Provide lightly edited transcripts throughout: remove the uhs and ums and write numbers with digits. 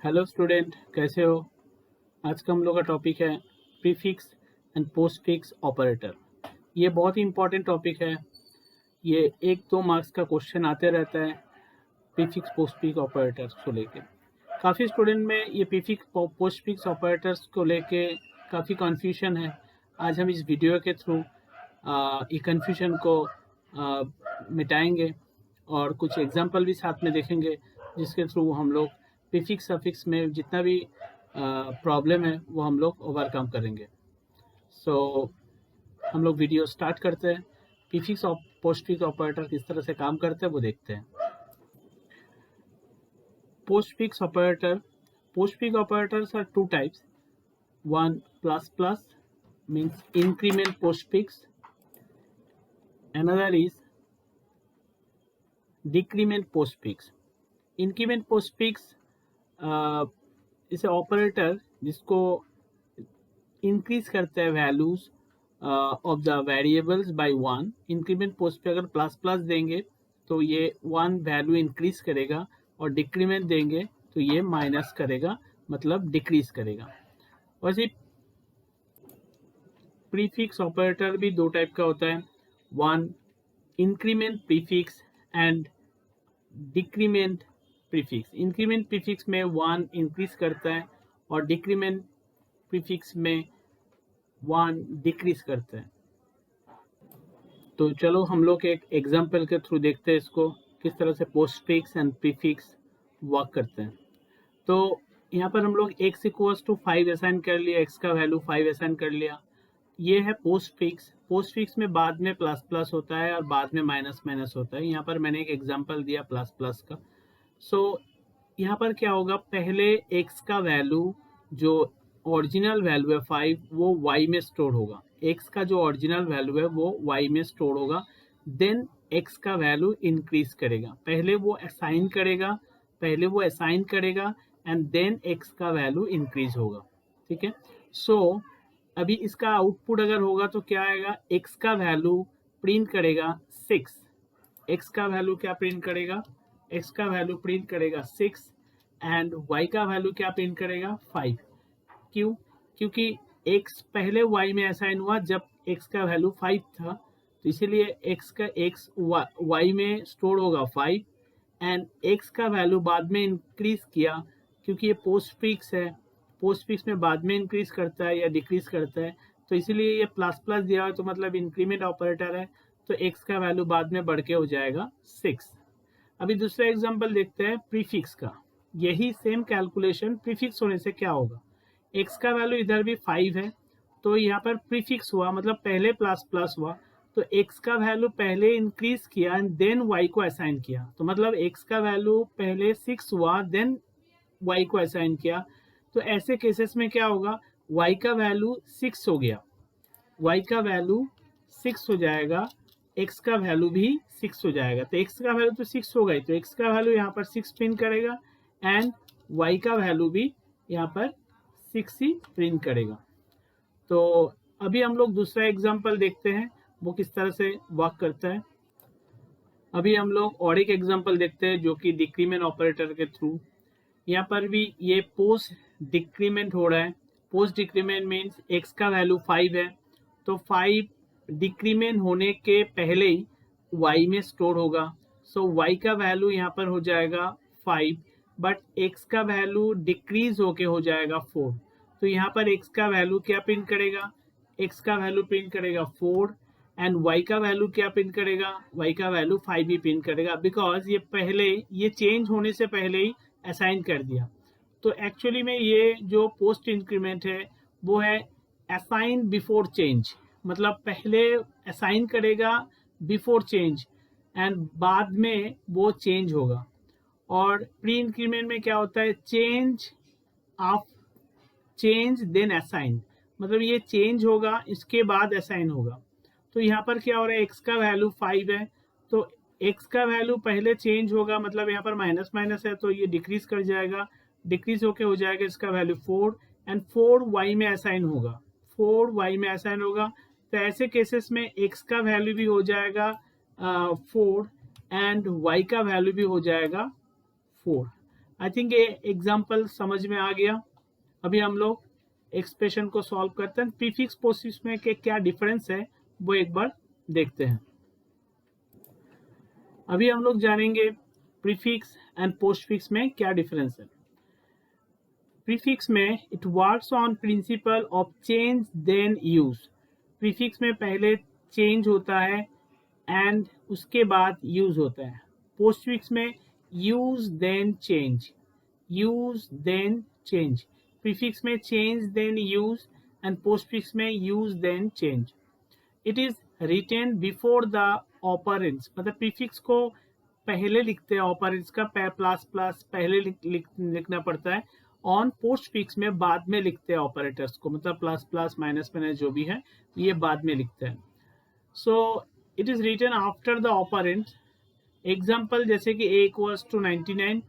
Hello student, कैसे हो। आज का हम लोग का टॉपिक है प्रीफिक्स एंड पोस्टफिक्स ऑपरेटर। ये बहुत ही इंपॉर्टेंट टॉपिक है। ये 1-2 मार्क्स का क्वेश्चन आते रहता है प्रीफिक्स पोस्टफिक्स ऑपरेटर्स को लेके। काफ़ी स्टूडेंट में ये प्रीफिक्स पोस्टफिक्स ऑपरेटर्स को लेके काफ़ी कन्फ्यूजन है। आज हम इस वीडियो के थ्रू ये कन्फ्यूजन को मिटाएंगे और कुछ एग्जाम्पल भी साथ में देखेंगे, जिसके थ्रू हम लोग प्रीफिक्स सफिक्स में जितना भी प्रॉब्लम है वो हम लोग ओवरकम करेंगे। सो हम लोग वीडियो स्टार्ट करते हैं। प्रीफिक्स और पोस्टफिक्स ऑपरेटर किस तरह से काम करते हैं वो देखते हैं। Postfix operators are two types. One, plus plus, means increment postfix. Another is decrement postfix. Increment postfix इसे ऑपरेटर जिसको इंक्रीज करता है values of the variables by 1। Increment post पे अगर प्लस प्लस देंगे तो ये 1 वैल्यू इंक्रीज करेगा, और डिक्रीमेंट देंगे तो ये माइनस करेगा, मतलब डिक्रीज करेगा। वैसे प्रीफिक्स ऑपरेटर भी दो टाइप का होता है। One, increment prefix and decrement prefix. Increment prefix में 1 इंक्रीज करता है और डिक्रीमेंट प्रीफिक्स में 1 डिक्रीज करता है। तो चलो हम लोग एक एग्जांपल के थ्रू देखते हैं इसको किस तरह से पोस्टफिक्स एंड प्रीफिक्स वर्क करते हैं। तो यहाँ पर हम लोग x इक्वल्स टू 5 असाइन कर लिया, x का वैल्यू 5 असाइन कर लिया। ये है पोस्टफिक्स। पोस्टफिक्स में बाद में प्लस प्लस होता है और बाद में माइनस माइनस होता है। यहाँ पर मैंने एक एग्जांपल दिया प्लस प्लस का। सो यहाँ पर क्या होगा, पहले x का वैल्यू जो ओरिजिनल वैल्यू है 5 वो y में स्टोर होगा। x का जो ओरिजिनल वैल्यू है वो y में स्टोर होगा। देन x का वैल्यू इंक्रीज करेगा। पहले वो असाइन करेगा एंड देन x का वैल्यू इंक्रीज होगा। ठीक है। सो अभी इसका आउटपुट अगर होगा तो क्या आएगा, x का वैल्यू प्रिंट करेगा 6। x का वैल्यू क्या प्रिंट करेगा, x का वैल्यू प्रिंट करेगा 6 एंड y का वैल्यू क्या प्रिंट करेगा 5। क्यों? क्योंकि x पहले y में असाइन हुआ जब x का वैल्यू 5 था, तो इसीलिए x y में स्टोर होगा 5 एंड x का वैल्यू बाद में इंक्रीज किया, क्योंकि ये पोस्टफिक्स है। पोस्टफिक्स में बाद में इंक्रीज करता है या डिक्रीज करता है, तो इसीलिए ये प्लस प्लस दिया है, तो मतलब इंक्रीमेंट ऑपरेटर है, तो x का वैल्यू बाद में बढ़ के हो जाएगा 6। अभी दूसरा एग्जांपल देखते हैं प्रीफिक्स का। यही सेम कैलकुलेशन प्रीफिक्स होने से क्या होगा, x का वैल्यू इधर भी 5 है, तो यहाँ पर प्रीफिक्स हुआ, मतलब पहले प्लस प्लस हुआ, तो x का वैल्यू पहले इंक्रीज किया एंड देन y को असाइन किया। तो मतलब x का वैल्यू पहले 6 हुआ देन y को असाइन किया। तो ऐसे केसेस में क्या होगा, y का वैल्यू 6 हो गया, y का वैल्यू 6 हो जाएगा, x का वैल्यू भी 6 हो जाएगा। तो x का वैल्यू तो 6 हो गई, तो x का वैल्यू यहाँ पर 6 प्रिंट करेगा एंड y का वैल्यू भी यहाँ पर 6 ही प्रिंट करेगा। तो अभी हम लोग दूसरा एग्जांपल देखते हैं वो किस तरह से वर्क करता है। अभी हम लोग और एक एग्जांपल देखते हैं जो कि डिक्रीमेंट ऑपरेटर के थ्रू। यहाँ पर भी ये पोस्ट डिक्रीमेंट हो रहा है। पोस्ट डिक्रीमेंट मीन्स x का वैल्यू 5 है, तो 5 डिक्रीमेंट होने के पहले ही y में स्टोर होगा। सो y का वैल्यू यहाँ पर हो जाएगा 5, बट x का वैल्यू डिक्रीज होके हो जाएगा 4। तो यहाँ पर x का वैल्यू क्या प्रिंट करेगा, x का वैल्यू प्रिंट करेगा 4 एंड y का वैल्यू क्या प्रिंट करेगा, y का वैल्यू 5 ही प्रिंट करेगा, बिकॉज ये चेंज होने से पहले ही असाइन कर दिया। तो एक्चुअली में ये जो पोस्ट इंक्रीमेंट है वो है असाइन बिफोर चेंज, मतलब पहले असाइन करेगा बिफोर चेंज एंड बाद में वो चेंज होगा। और प्री इंक्रीमेंट में क्या होता है, चेंज देन असाइन, मतलब ये चेंज होगा इसके बाद असाइन होगा। तो यहाँ पर क्या हो रहा है, x का वैल्यू 5 है, तो x का वैल्यू पहले चेंज होगा, मतलब यहाँ पर माइनस माइनस है तो ये डिक्रीज कर जाएगा, डिक्रीज होके हो जाएगा इसका वैल्यू 4 एंड 4 y में असाइन होगा, 4 y में असाइन होगा। तो ऐसे केसेस में x का वैल्यू भी हो जाएगा 4 एंड y का वैल्यू भी हो जाएगा 4। आई थिंक ये एग्जाम्पल समझ में आ गया। अभी हम लोग एक्सप्रेशन को सॉल्व करते हैं। प्रीफिक्स पोस्टफिक्स में के क्या डिफरेंस है वो एक बार देखते हैं। अभी हम लोग जानेंगे प्रीफिक्स एंड पोस्टफिक्स में क्या डिफरेंस है। प्रीफिक्स में it works on principle of change then use. Prefix में पहले चेंज होता है एंड उसके बाद यूज होता है। पोस्टफिक्स में use then change, use then change. Prefix में change then use and postfix में use then change. It is written before the operands, मतलब प्रीफिक्स को पहले लिखते हैं, ऑपरेंड्स का प्लस प्लस पहले लिखना पड़ता है। ऑन पोस्टफिक्स में बाद में लिखते हैं ऑपरेटर्स को, मतलब प्लस प्लस माइनस माइनस जो भी है ये बाद में लिखते हैं। So it is written after the operands. Example जैसे कि a equals to 99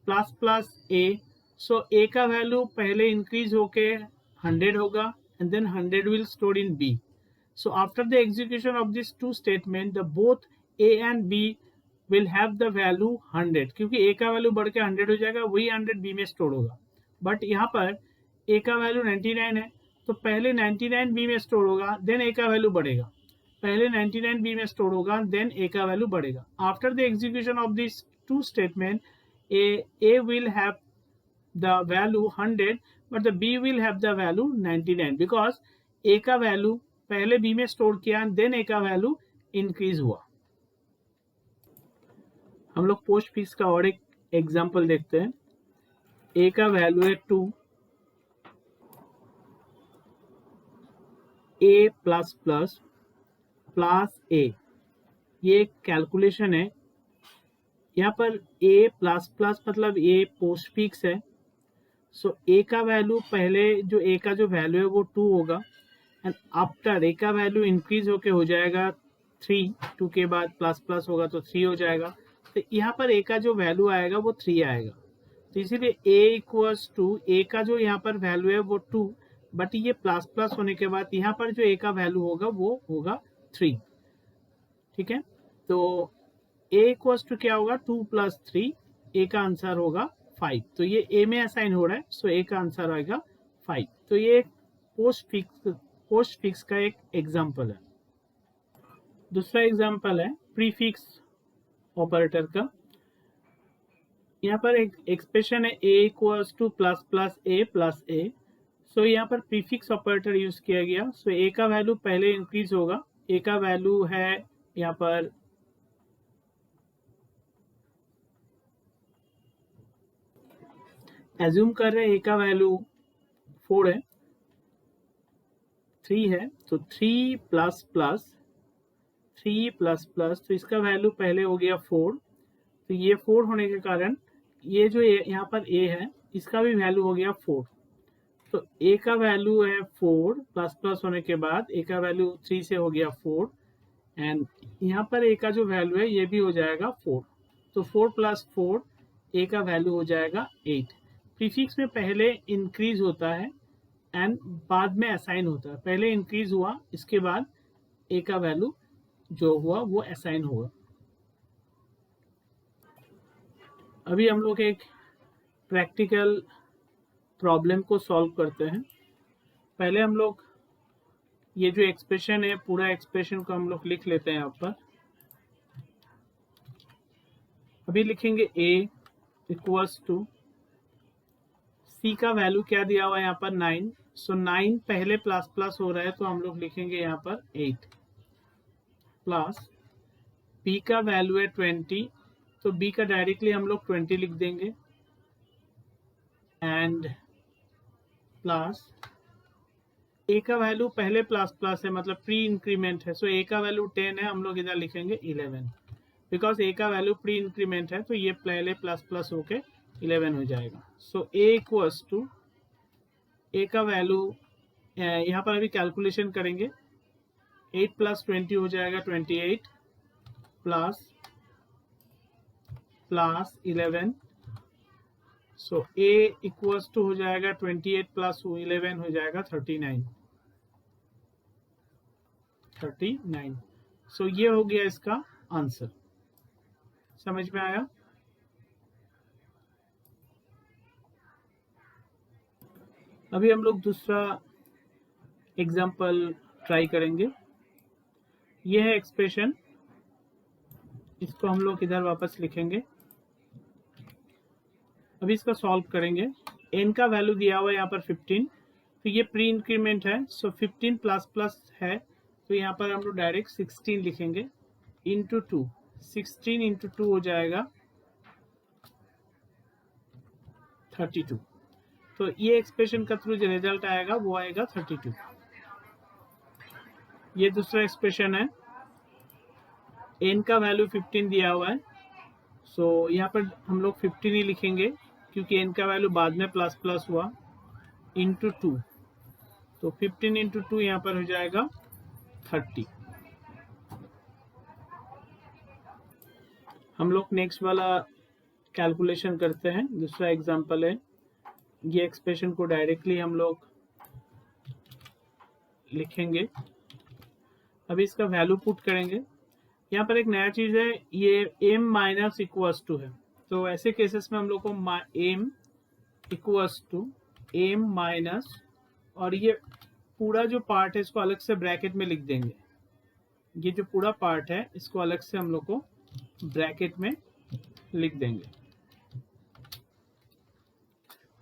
plus plus a। So a का वैल्यू पहले इंक्रीज होके 100 होगा and then 100 will store in b। So after the execution of these two statements, the both a and b will have the value 100, क्योंकि a का value बढ़ के 100 हो जाएगा, वही 100 b में स्टोर होगा। बट यहाँ पर a का वैल्यू 99 है तो पहले 99 b में स्टोर होगा, देन a का वैल्यू बढ़ेगा। पहले 99 b में स्टोर होगा, देन a का वैल्यू बढ़ेगा। After the execution of this two statement, a will have the value 100 but the b will have the value 99 because a का वैल्यू पहले b में स्टोर किया देन a का value increase हुआ। हम लोग पोस्टफिक्स का और एक एग्जांपल देखते हैं। a का वैल्यू है 2, a plus plus plus a, ये कैलकुलेशन है। यहाँ पर a प्लस प्लस मतलब a पोस्टफिक्स है। सो a का वैल्यू पहले जो a का जो वैल्यू है वो 2 होगा एंड आफ्टर a का वैल्यू इंक्रीज होके हो जाएगा 3, 2 के बाद प्लस प्लस होगा तो 3 हो जाएगा। तो यहाँ पर a का जो वैल्यू आएगा वो 3 आएगा। तो इसीलिए a इक्वल्स टू a का जो यहाँ पर वैल्यू है वो 2, बट ये प्लस प्लस होने के बाद यहाँ पर जो a का वैल्यू होगा वो होगा 3। ठीक है, तो a इक्वल्स टू क्या होगा 2 प्लस 3, a का आंसर होगा 5। तो ये a में असाइन हो रहा है, सो a का आंसर आएगा 5। तो ये पोस्टफिक्स का एक एग्जांपल है। दूसरा एग्जांपल है प्रीफिक्स ऑपरेटर का। यहाँ पर एक एक्सप्रेशन है a equals two plus plus a plus a। सो यहाँ पर प्रीफिक्स ऑपरेटर यूज किया गया। सो a का वैल्यू पहले इंक्रीज होगा, a का वैल्यू है यहाँ पर एज्यूम कर रहे हैं a का वैल्यू 4 है, 3 है, तो 3 प्लस प्लस 3 प्लस प्लस, तो इसका वैल्यू पहले हो गया 4। तो ये 4 होने के कारण ये जो यहाँ पर a है इसका भी वैल्यू हो गया 4। तो a का वैल्यू है 4 प्लस प्लस होने के बाद a का वैल्यू 3 से हो गया 4 एंड यहाँ पर a का जो वैल्यू है ये भी हो जाएगा 4। तो 4 प्लस 4 a का वैल्यू हो जाएगा 8। प्रीफिक्स में पहले इंक्रीज होता है एंड बाद में असाइन होता है। पहले इंक्रीज हुआ, इसके बाद a का वैल्यू जो हुआ वो असाइन होगा। अभी हम लोग एक प्रैक्टिकल प्रॉब्लम को सॉल्व करते हैं। पहले हम लोग ये जो एक्सप्रेशन है पूरा एक्सप्रेशन को हम लोग लिख लेते हैं यहाँ पर। अभी लिखेंगे a इक्वल्स टू c का वैल्यू क्या दिया हुआ है यहाँ पर 9। सो 9 पहले प्लस प्लस हो रहा है तो हम लोग लिखेंगे यहाँ पर 8 प्लस b का वैल्यू है 20, तो b का डायरेक्टली हम लोग 20 लिख देंगे एंड प्लस a का वैल्यू पहले प्लस प्लस है मतलब प्री इंक्रीमेंट है। सो a का वैल्यू 10 है, हम लोग इधर लिखेंगे 11 बिकॉज a का वैल्यू प्री इंक्रीमेंट है तो ये पहले प्लस प्लस होके 11 हो जाएगा। सो a इक्वल्स टू a का वैल्यू यहाँ पर अभी कैलकुलेशन करेंगे। 8 प्लस 20 हो जाएगा 28 plus plus 11। So a equals to हो जाएगा 28 प्लस 11 हो जाएगा 39। सो ये हो गया इसका आंसर। समझ में आया? अभी हम लोग दूसरा एग्जाम्पल ट्राई करेंगे। ये है एक्सप्रेशन, इसको हम लोग इधर वापस लिखेंगे। अभी इसका सॉल्व करेंगे। n का वैल्यू दिया हुआ है यहाँ पर 15, तो ये प्री इंक्रीमेंट है, सो 15 प्लस प्लस है, तो यहाँ पर हम लोग डायरेक्ट 16 लिखेंगे इंटू 2। 16 इंटू 2 हो जाएगा 32। तो ये एक्सप्रेशन का थ्रू जो रिजल्ट आएगा वो आएगा 32। ये दूसरा एक्सप्रेशन है, n का वैल्यू 15 दिया हुआ है, सो यहाँ पर हम लोग 15 ही लिखेंगे क्योंकि n का वैल्यू बाद में प्लस प्लस हुआ, इंटू 2, तो 15 इंटू 2 यहाँ पर हो जाएगा 30। हम लोग नेक्स्ट वाला कैलकुलेशन करते हैं। दूसरा एग्जांपल है, ये एक्सप्रेशन को डायरेक्टली हम लोग लिखेंगे। अभी इसका वैल्यू पुट करेंगे। यहाँ पर एक नया चीज है, ये m माइनस इक्वल्स टू है, तो ऐसे केसेस में हम लोग को m equals to m minus, और ये पूरा जो पार्ट है इसको अलग से ब्रैकेट में लिख देंगे। ये जो पूरा पार्ट है इसको अलग से हम लोग को ब्रैकेट में लिख देंगे।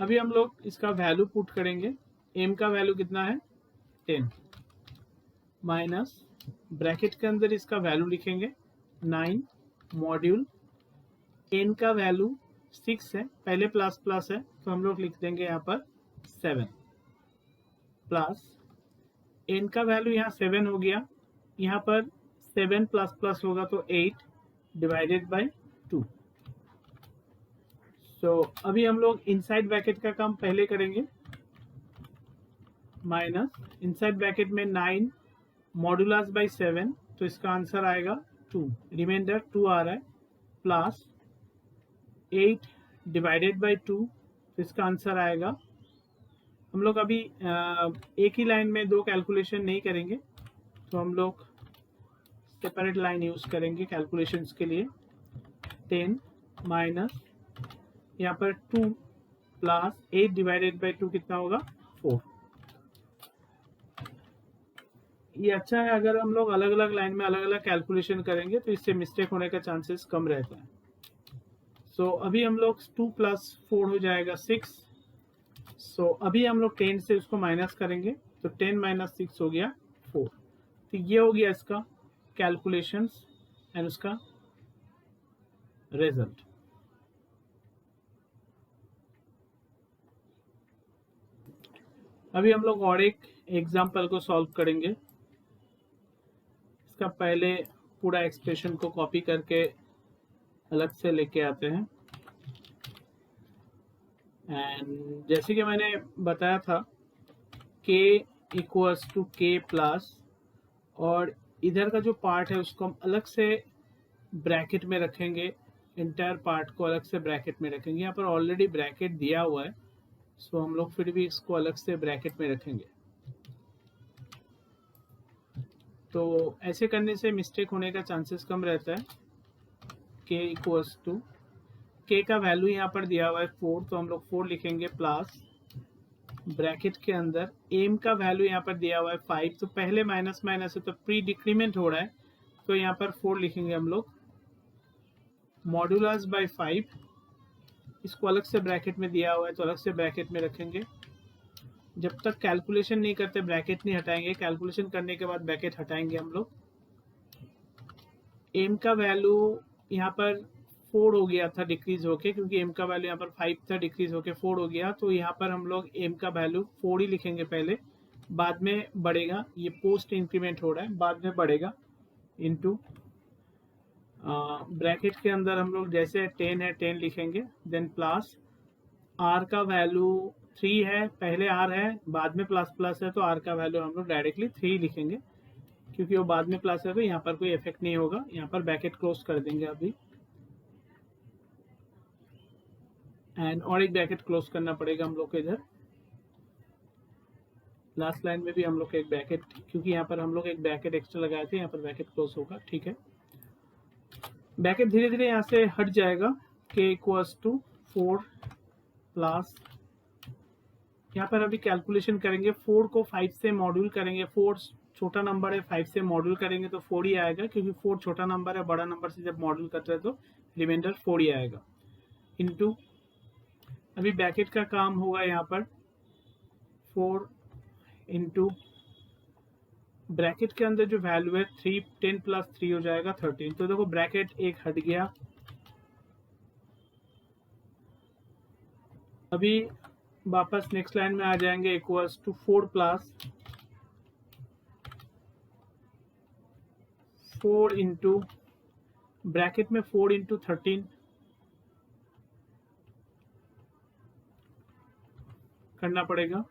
अभी हम लोग इसका वैल्यू पुट करेंगे। m का वैल्यू कितना है 10, माइनस ब्रैकेट के अंदर इसका वैल्यू लिखेंगे 9 मॉड्यूल, n का वैल्यू 6 है, पहले प्लस प्लस है तो हम लोग लिख देंगे यहाँ पर 7, प्लस n का वैल्यू यहाँ 7 हो गया, यहाँ पर 7 प्लस प्लस होगा तो 8 डिवाइडेड बाय 2। सो अभी हम लोग इनसाइड ब्रैकेट का काम पहले करेंगे। माइनस इनसाइड ब्रैकेट में 9 मॉड्यूलस बाय 7, तो इसका आंसर आएगा 2, रिमाइंडर 2 आ रहा है, प्लस 8 डिवाइडेड बाय 2, तो इसका आंसर आएगा। हम लोग अभी एक ही लाइन में दो कैलकुलेशन नहीं करेंगे, तो हम लोग सेपरेट लाइन यूज करेंगे कैलकुलेशंस के लिए। 10 माइनस यहाँ पर 2 प्लस 8 डिवाइडेड बाय 2 कितना होगा 4। ये अच्छा है, अगर हम लोग अलग अलग लाइन में अलग अलग कैलकुलेशन करेंगे तो इससे मिस्टेक होने का चांसेस कम रहता है। सो अभी हम लोग 2 प्लस 4 हो जाएगा 6। सो अभी हम लोग 10 से उसको माइनस करेंगे, तो 10 माइनस 6 हो गया 4। तो ये हो गया इसका कैलकुलेशंस एंड उसका रिजल्ट। अभी हम लोग और एक एग्जाम्पल को सॉल्व करेंगे। इसका पहले पूरा एक्सप्रेशन को कॉपी करके अलग से लेके आते हैं। एंड जैसे कि मैंने बताया था k equals to k plus, और इधर का जो पार्ट है उसको हम अलग से ब्रैकेट में रखेंगे, इंटायर पार्ट को अलग से ब्रैकेट में रखेंगे। यहाँ पर ऑलरेडी ब्रैकेट दिया हुआ है, सो हम लोग फिर भी इसको अलग से ब्रैकेट में रखेंगे। तो ऐसे करने से मिस्टेक होने का चांसेस कम रहता है। k इक्वल्स टू, k का वैल्यू यहाँ पर दिया हुआ है 4, तो हम लोग 4 लिखेंगे, प्लस ब्रैकेट के अंदर m का वैल्यू यहाँ पर दिया हुआ है 5, तो पहले माइनस माइनस है तो प्री डिक्रीमेंट हो रहा है, तो यहाँ पर 4 लिखेंगे हम लोग, मॉड्यूलस बाय 5, इसको अलग से ब्रैकेट में दिया हुआ है तो अलग से ब्रैकेट में रखेंगे। जब तक कैलकुलेशन नहीं करते ब्रैकेट नहीं हटाएंगे, कैलकुलेशन करने के बाद ब्रैकेट हटाएंगे हम लोग। m का वैल्यू यहाँ पर 4 हो गया था डिक्रीज होके, क्योंकि m का वैल्यू यहाँ पर 5 था, डिक्रीज होके 4 हो गया, तो यहाँ पर हम लोग m का वैल्यू 4 ही लिखेंगे पहले, बाद में बढ़ेगा, ये पोस्ट इंक्रीमेंट हो रहा है, बाद में बढ़ेगा, इनटू ब्रैकेट के अंदर हम लोग जैसे 10 है 10 लिखेंगे, देन प्लस r का वैल्यू 3 है, पहले r है बाद में प्लस प्लस है, तो r का वैल्यू हम लोग डायरेक्टली 3 लिखेंगे, क्योंकि वो बाद में प्लस है तो यहाँ पर कोई इफेक्ट नहीं होगा। यहाँ पर ब्रैकेट क्लोज कर देंगे अभी, एंड और एक ब्रैकेट क्लोज करना पड़ेगा हम लोग को इधर। लास्ट लाइन में भी हम लोग एक ब्रैकेट, क्योंकि यहाँ पर हम लोग एक ब्रैकेट एक्स्ट्रा लगाए थे, यहाँ पर ब्रैकेट क्लोज होगा, ठीक है। ब्रैकेट धीरे धीरे यहाँ से हट जाएगा। k इक्वल्स टू 4 प्लस यहाँ पर अभी कैलकुलेशन करेंगे, 4 को 5 से मॉड्यूल करेंगे, 4 छोटा नंबर है, 5 से मॉड्यूल करेंगे तो 4 ही आएगा, क्योंकि 4 छोटा नंबर है, बड़ा नंबर से जब मॉड्यूल करते हैं तो रिमाइंडर 4 ही आएगा। इनटू अभी ब्रैकेट का काम होगा यहाँ पर 4 इंटू ब्रैकेट के अंदर जो वैल्यू है 3, 10 प्लस 3 हो जाएगा 13। तो देखो ब्रैकेट एक हट गया। अभी वापस नेक्स्ट लाइन में आ जाएंगे, equals to 4 plus 4 into bracket में 4 इंटू 13 करना पड़ेगा।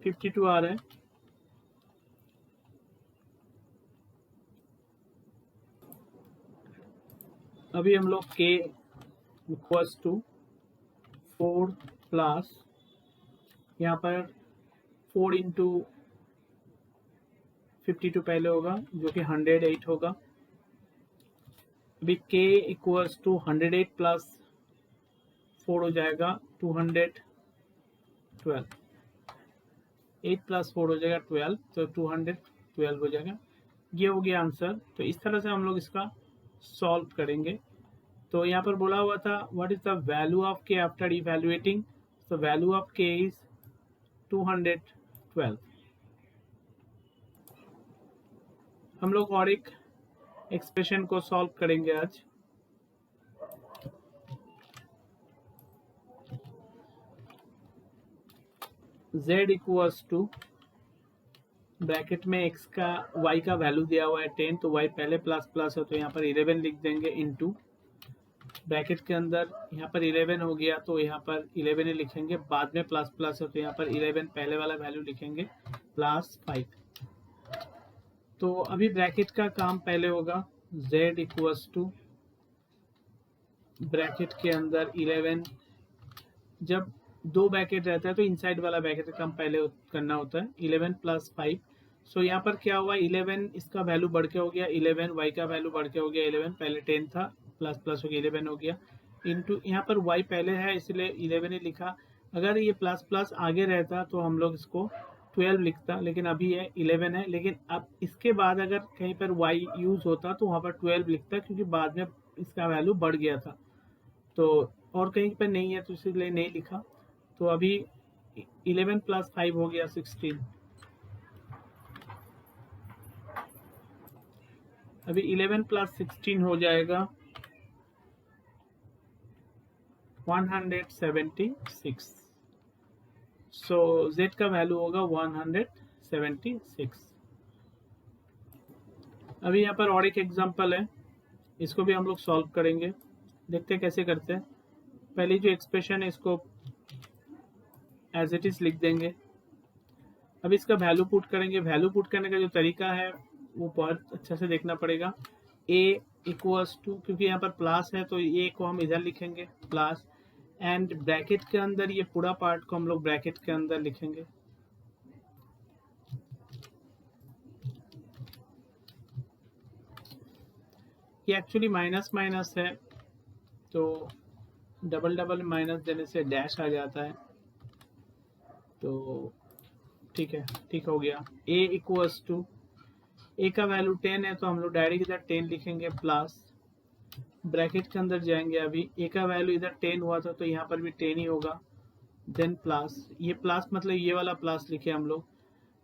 $52 आ रहा है। अभी हम लोग k इक्वल्स टू 4 प्लस यहाँ पर 4 इंटू 52 पहले होगा जो कि 108 होगा। अभी k इक्वल्स टू 108 प्लस 4 हो जाएगा 212, 8 प्लस 4 हो जाएगा 12, तो 212 हो जाएगा। ये हो गया आंसर। तो इस तरह से हम लोग इसका सॉल्व करेंगे। तो यहाँ पर बोला हुआ था what is the value of के आफ्टर इवैल्यूएटिंग, तो वैल्यू ऑफ के इज 212। हम लोग और एक एक्सप्रेशन को सॉल्व करेंगे आज। z इक्वल्स टू ब्रैकेट में x का y का वैल्यू दिया हुआ है 10, तो y पहले प्लस प्लस है तो यहाँ पर 11 लिख देंगे, इनटू ब्रैकेट के अंदर यहाँ पर 11 हो गया तो यहाँ पर 11 ही लिखेंगे, बाद में प्लस प्लस है तो यहाँ पर 11 पहले वाला वैल्यू लिखेंगे प्लस 5। तो अभी ब्रैकेट का काम पहले होगा, z इक्वल्स टू ब्रैकेट के अंदर 11, जब दो ब्रैकेट रहता है तो इनसाइड वाला ब्रैकेट का काम पहले करना होता है, 11 प्लस 5। सो यहाँ पर क्या हुआ, 11 इसका वैल्यू बढ़ के हो गया 11, y का वैल्यू बढ़ के हो गया 11, पहले 10 था प्लस प्लस हो गया 11 हो गया, इनटू यहाँ पर y पहले है इसलिए 11 ही लिखा। अगर ये प्लस प्लस आगे रहता तो हम लोग इसको 12 लिखता, लेकिन अभी ये 11 है। लेकिन अब इसके बाद अगर कहीं पर y यूज होता तो वहाँ पर 12 लिखता, क्योंकि बाद में इसका वैल्यू बढ़ गया था, तो और कहीं पर नहीं है तो इसलिए नहीं लिखा। तो अभी 11 प्लस 5 हो गया 16। अभी 11 प्लस 16 हो जाएगा 176। सो z का वैल्यू होगा 176। अभी यहाँ पर और एक एग्जांपल है, इसको भी हम लोग सॉल्व करेंगे। देखते हैं कैसे करते हैं। पहली जो एक्सप्रेशन है इसको एज इट इज लिख देंगे। अब इसका वैल्यू पुट करेंगे। वैल्यू पुट करने का जो तरीका है वो बहुत अच्छा से देखना पड़ेगा। a इक्वल्स टू, क्योंकि यहाँ पर प्लस है तो a को हम इधर लिखेंगे प्लस, एंड ब्रैकेट के अंदर ये पूरा पार्ट को हम लोग ब्रैकेट के अंदर लिखेंगे। ये एक्चुअली माइनस माइनस है तो डबल डबल माइनस देने से डैश आ जाता है, तो ठीक है, ठीक हो गया। a इक्वल्स टू, a का वैल्यू 10 है तो हम लोग डायरेक्ट इधर 10 लिखेंगे प्लस, ब्रैकेट के अंदर जाएंगे। अभी a का वैल्यू इधर 10 हुआ था तो यहाँ पर भी 10 ही होगा, देन प्लस, ये प्लस मतलब ये वाला प्लस लिखे हम लोग।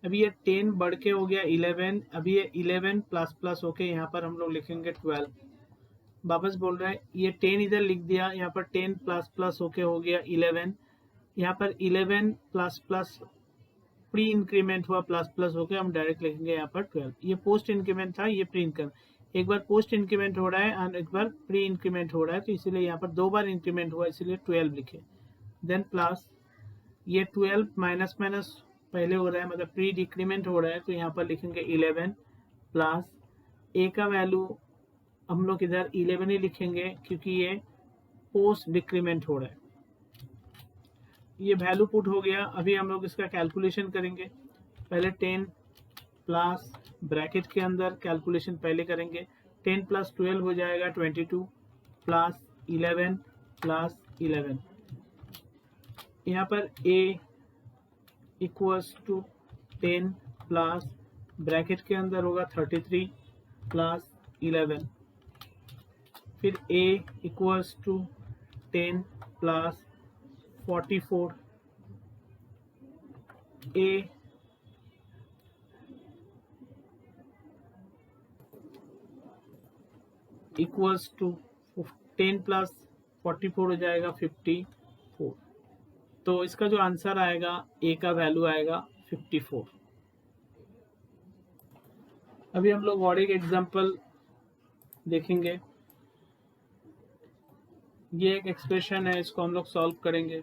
अभी ये 10 बढ़ के हो गया 11, अभी ये 11 प्लस प्लस होके यहाँ पर हम लोग लिखेंगे 12। वापस बोल रहा है, ये 10 इधर लिख दिया, यहाँ पर 10 प्लस प्लस होके हो गया 11, यहाँ पर 11 प्लस प्लस प्री इंक्रीमेंट हुआ प्लस प्लस होकर हम डायरेक्ट लिखेंगे यहाँ पर 12। ये पोस्ट इंक्रीमेंट था, ये प्री इंक्रीमेंट, एक बार पोस्ट इंक्रीमेंट हो रहा है और एक बार प्री इंक्रीमेंट हो रहा है, तो इसीलिए यहाँ पर दो बार इंक्रीमेंट हुआ इसलिए 12 लिखे। देन प्लस ये 12 माइनस माइनस पहले हो रहा है, मतलब प्री डिक्रीमेंट हो रहा है, तो यहाँ पर लिखेंगे 11 प्लस a का वैल्यू हम लोग इधर 11 ही लिखेंगे क्योंकि ये पोस्ट डिक्रीमेंट हो रहा है। ये वैल्यू पुट हो गया। अभी हम लोग इसका कैलकुलेशन करेंगे। पहले 10 प्लस ब्रैकेट के अंदर कैलकुलेशन पहले करेंगे। 10 प्लस 12 हो जाएगा 22 प्लस 11 प्लस 11। यहाँ पर a equals to 10 plus bracket के अंदर होगा 33 प्लस 11। फिर a equals to 10 plus 44। a equals to 10 plus 44 हो जाएगा 54। तो इसका जो आंसर आएगा a का वैल्यू आएगा 54। अभी हम लोग और एक एग्जांपल देखेंगे। ये एक एक्सप्रेशन है, इसको हम लोग सॉल्व करेंगे।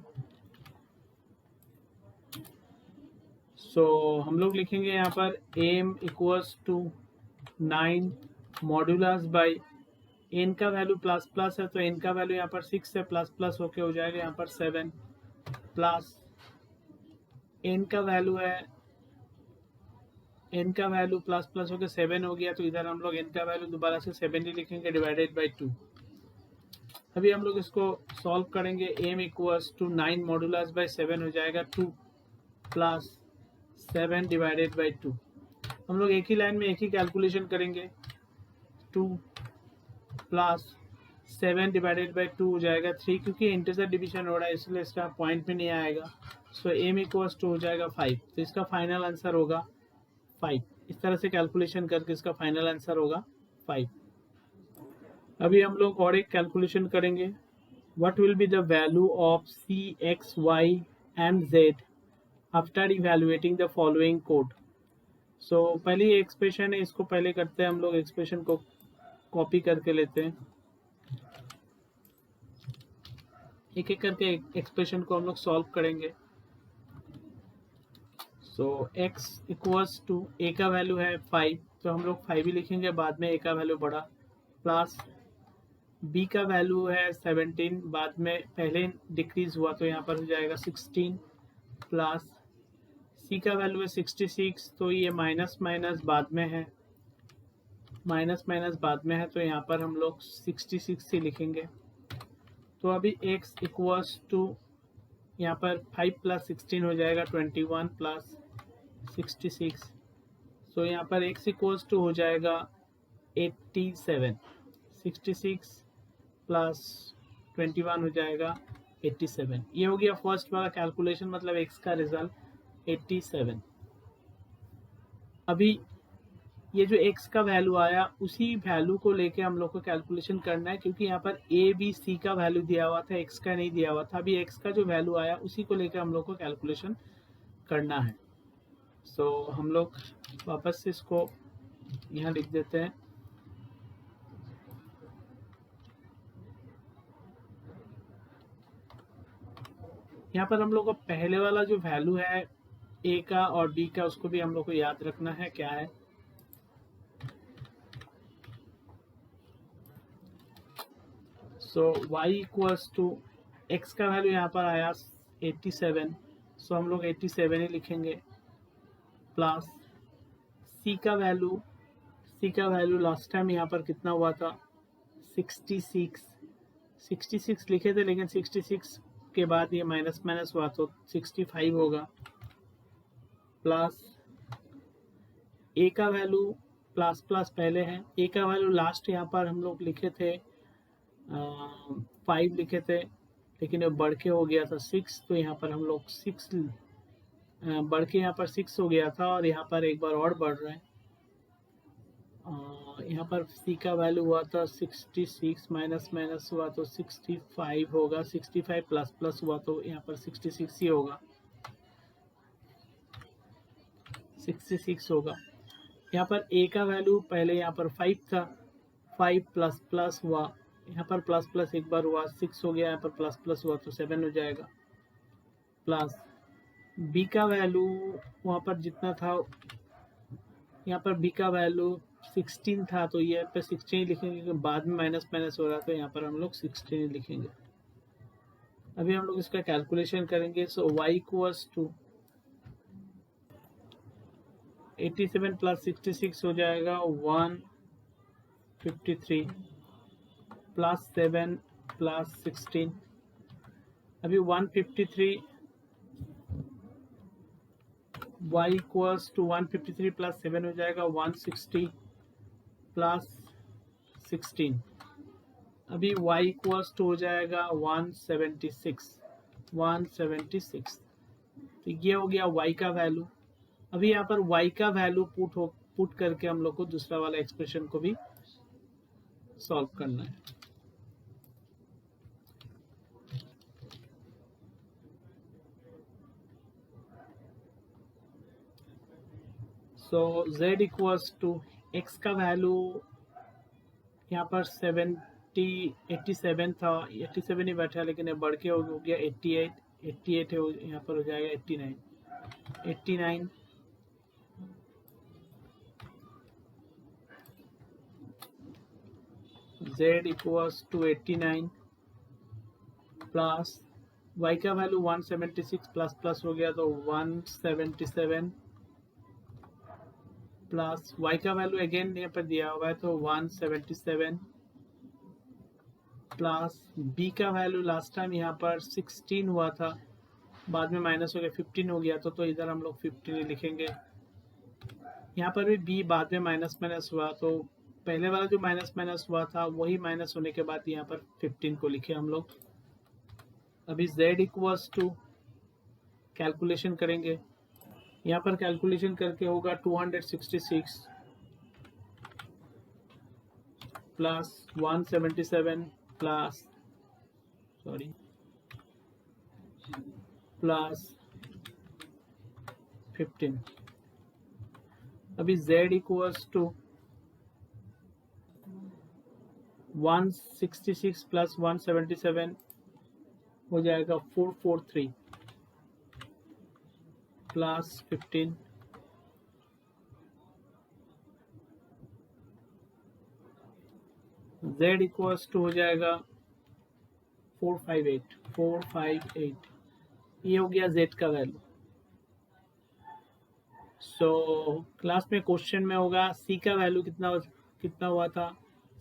हम लोग लिखेंगे यहाँ पर m equals to 9 modulus by n का वैल्यू प्लस प्लस है तो n का वैल्यू यहाँ पर 6 है, प्लस प्लस होके हो जाएगा यहाँ पर 7 प्लस n का वैल्यू है, n का वैल्यू प्लस प्लस होके 7 हो गया तो इधर हम लोग n का वैल्यू दोबारा से 7 ही लिखेंगे डिवाइडेड बाई 2। अभी हम लोग इसको सॉल्व करेंगे। m equals to 9 modulus by 7 हो जाएगा 2 प्लस 7 डिवाइडेड बाई 2। हम लोग एक ही लाइन में एक ही कैलकुलेशन करेंगे। 2 प्लस 7 डिवाइडेड बाई 2 हो जाएगा 3, क्योंकि इंटीजर डिवीजन हो रहा है इसलिए इसका पॉइंट में नहीं आएगा। m इक्वल्स टू हो जाएगा 5, तो इसका फाइनल आंसर होगा 5। इस तरह से कैलकुलेशन करके इसका फाइनल आंसर होगा 5। अभी हम लोग और एक कैलकुलेशन करेंगे। What will be the value of c, x, y and z after evaluating the following code. पहले ये एक्सप्रेशन है, इसको पहले करते हैं हम लोग। एक्सप्रेशन को कॉपी करके लेते हैं, एक एक करके एक्सप्रेशन को हम लोग सॉल्व करेंगे। x इक्वल्स टू a का वैल्यू है 5 तो हम लोग 5 ही लिखेंगे, बाद में a का वैल्यू बढ़ा, प्लस b का वैल्यू है 17, बाद में पहले डिक्रीज हुआ तो यहाँ पर हो जाएगा 16, प्लस c का वैल्यू है 66 तो ये माइनस माइनस बाद में है, माइनस माइनस बाद में है तो यहाँ पर हम लोग 66 ही लिखेंगे। तो अभी x इक्वल्स टू यहाँ पर 5 प्लस 16 हो जाएगा 21 प्लस 66। यहाँ पर x इक्वल्स टू हो जाएगा 87। 66 प्लस 21 हो जाएगा 87। ये हो गया फर्स्ट वाला कैलकुलेशन, मतलब x का रिजल्ट 87। अभी ये जो x का वैल्यू आया उसी वैल्यू को लेके हम लोग को कैलकुलेशन करना है, क्योंकि यहाँ पर a b c का वैल्यू दिया हुआ था, x का नहीं दिया हुआ था। अभी x का जो वैल्यू आया उसी को लेके हम लोग को कैलकुलेशन करना है। हम लोग वापस से इसको यहाँ लिख देते हैं। यहाँ पर हम लोग को पहले वाला जो वैल्यू है a का और b का उसको भी हम लोग को याद रखना है, क्या है। y इक्वल्स टू x का वैल्यू यहाँ पर आया 87, हम लोग 87 ही लिखेंगे, प्लस c का वैल्यू लास्ट टाइम यहाँ पर कितना हुआ था 66 लिखे थे, लेकिन 66 के बाद ये माइनस माइनस हुआ तो 65 होगा, प्लस a का वैल्यू प्लस प्लस पहले है, a का वैल्यू लास्ट यहाँ पर हम लोग लिखे थे 5 लिखे थे, लेकिन बढ़ के हो गया था 6, तो यहाँ पर हम लोग 6 बढ़ के यहाँ पर 6 हो गया था और यहाँ पर एक बार और बढ़ रहा है। यहाँ पर c का वैल्यू हुआ था 66, माइनस माइनस हुआ तो 65 होगा, 65 प्लस प्लस हुआ तो यहाँ पर 66 ही होगा, 66 होगा। यहाँ पर a का वैल्यू पहले यहाँ पर 5 था, 5 प्लस प्लस हुआ, यहाँ पर प्लस प्लस एक बार हुआ 6 हो गया, यहाँ पर प्लस प्लस हुआ तो 7 हो जाएगा, प्लस b का वैल्यू वहाँ पर जितना था, यहाँ पर b का वैल्यू 16 था तो ये पे 16 लिखेंगे, क्योंकि बाद में माइनस माइनस हो रहा है तो यहाँ पर हम लोग 16 लिखेंगे। अभी हम लोग इसका कैलकुलेशन करेंगे। सो y इक्वल्स टू 87 प्लस 66 हो जाएगा 153 प्लस 7 प्लस 16। अभी 153 y इक्वल्स टू 153 प्लस 7 हो जाएगा 160 प्लस 16। अभी y इक्वल्स टू हो जाएगा 176। तो ये हो गया y का वैल्यू। अभी यहाँ पर y का वैल्यू पुट करके हम लोग को दूसरा वाला एक्सप्रेशन को भी सॉल्व करना है। सो z इक्वल्स टू x का वैल्यू यहाँ पर 87 था, 87 ही बैठा, लेकिन ये बढ़ के हो गया 88 है, यहाँ पर हो जाएगा 89। z equals to 89 plus y का वैल्यू 176 प्लस प्लस हो गया तो 177 प्लस y का वैल्यू अगेन यहाँ पर दिया हुआ है तो 177 प्लस b का वैल्यू लास्ट टाइम यहाँ पर 16 हुआ था, बाद में माइनस हो गया 15 हो गया तो इधर हम लोग 15 लिखेंगे। यहाँ पर भी b बाद में माइनस माइनस हुआ तो पहले वाला जो माइनस माइनस हुआ था वही माइनस होने के बाद यहाँ पर 15 को लिखे हम लोग। अभी z इक्वल्स टू कैलकुलेशन करेंगे। यहाँ पर कैलकुलेशन करके होगा 266 प्लस 177 प्लस प्लस 15। अभी z इक्वल्स टू 166 प्लस 177 हो जाएगा 443 प्लस 15। z इक्वल्स टू हो जाएगा 458। ये हो गया z का वैल्यू। सो क्लास में क्वेश्चन में होगा c का वैल्यू कितना हुआ था।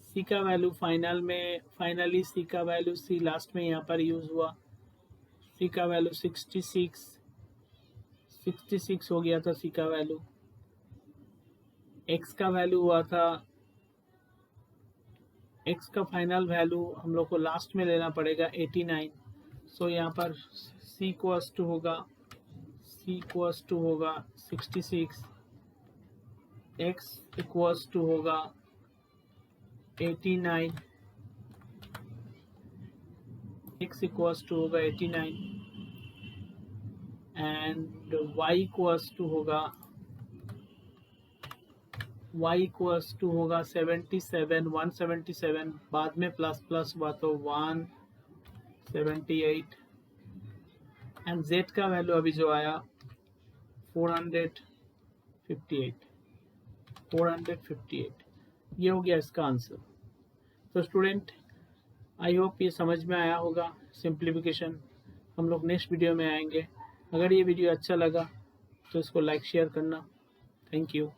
c का वैल्यू फाइनली c का वैल्यू c लास्ट में यहाँ पर यूज हुआ। c का वैल्यू 66 हो गया था c का वैल्यू। x का वैल्यू हुआ था, x का फाइनल वैल्यू हम लोग को लास्ट में लेना पड़ेगा 89। सो यहाँ पर c इक्वल्स टू होगा 66, x इक्वल्स टू होगा 89, x इक्वल्स टू होगा 89 एंड y इक्वल्स टू होगा 77, 177, बाद में प्लस प्लस हुआ तो 178 एंड z का वैल्यू अभी जो आया 458। ये हो गया इसका आंसर। तो स्टूडेंट, आई होप ये समझ में आया होगा सिंप्लीफिकेशन। हम लोग नेक्स्ट वीडियो में आएंगे। अगर ये वीडियो अच्छा लगा तो इसको लाइक शेयर करना। Thank you.